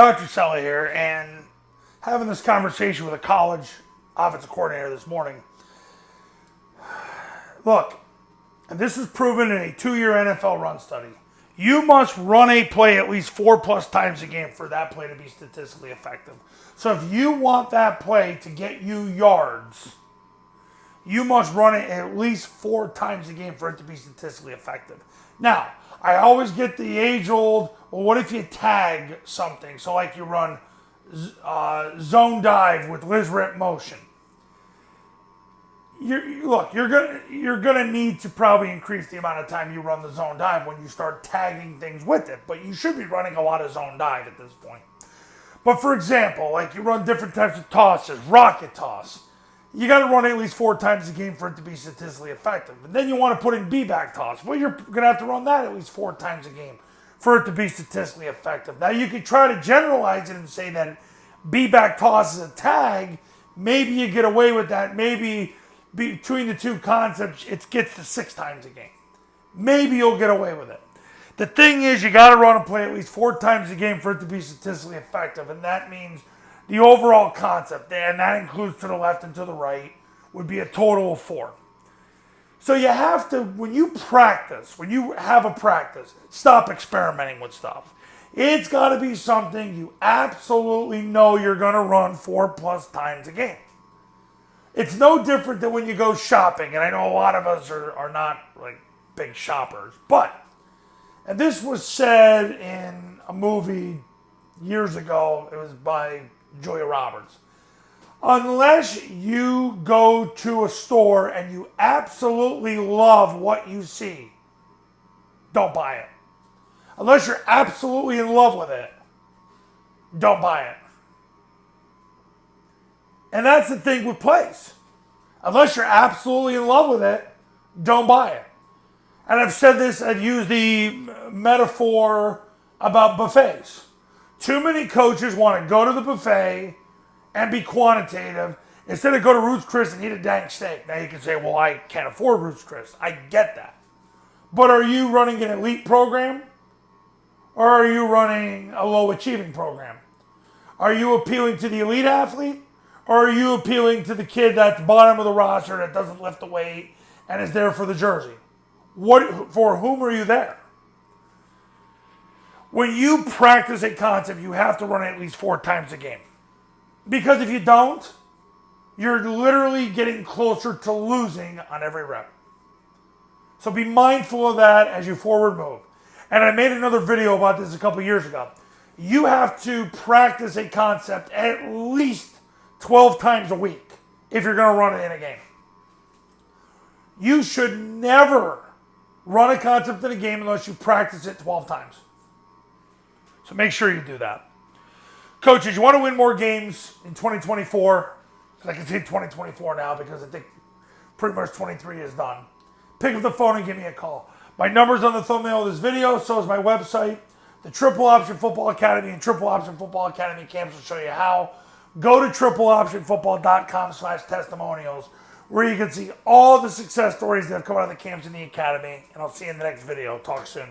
Dr. Sella here, and having this conversation with a college offensive coordinator this morning. Look, and this is proven in a 2-year NFL run study. You must run a play at least 4+ times a game for that play to be statistically effective. So if you want that play to get you yards, you must run it at least 4 times a game for it to be statistically effective. Now, I always get the age-old, well, what if you tag something? So like you run zone dive with Liz rip motion. You're gonna need to probably increase the amount of time you run the zone dive when you start tagging things with it. But you should be running a lot of zone dive at this point. But for example, like you run different types of tosses, rocket toss. You got to run at least 4 times a game for it to be statistically effective. And then you want to put in B-back toss. Well, you're going to have to run that at least 4 times a game for it to be statistically effective. Now, you could try to generalize it and say that B-back toss is a tag. Maybe you get away with that. Maybe between the two concepts, it gets to 6 times a game. Maybe you'll get away with it. The thing is, you got to run a play at least 4 times a game for it to be statistically effective. And that means the overall concept, and that includes to the left and to the right, would be a total of 4. So you have to, when you have a practice, stop experimenting with stuff. It's got to be something you absolutely know you're going to run 4+ times a game. It's no different than when you go shopping, and I know a lot of us are not like big shoppers, but, and this was said in a movie years ago, it was by Julia Roberts. Unless you go to a store and you absolutely love what you see, don't buy it. Unless you're absolutely in love with it, don't buy it. And that's the thing with plays. Unless you're absolutely in love with it, don't buy it. And I've said this, I've used the metaphor about buffets. Too many coaches want to go to the buffet and be quantitative instead of go to Ruth's Chris and eat a dang steak. Now you can say, well, I can't afford Ruth's Chris. I get that. But are you running an elite program? Or are you running a low achieving program? Are you appealing to the elite athlete? Or are you appealing to the kid that's bottom of the roster that doesn't lift the weight and is there for the jersey? For whom are you there? When you practice a concept, you have to run it at least 4 times a game. Because if you don't, you're literally getting closer to losing on every rep. So be mindful of that as you forward move. And I made another video about this a couple years ago. You have to practice a concept at least 12 times a week if you're going to run it in a game. You should never run a concept in a game unless you practice it 12 times. So make sure you do that. Coaches, you want to win more games in 2024? I can say 2024 now because I think pretty much 23 is done. Pick up the phone and give me a call. My number's on the thumbnail of this video, so is my website. The Triple Option Football Academy and Triple Option Football Academy camps will show you how. Go to tripleoptionfootball.com/testimonials where you can see all the success stories that have come out of the camps in the academy. And I'll see you in the next video. Talk soon.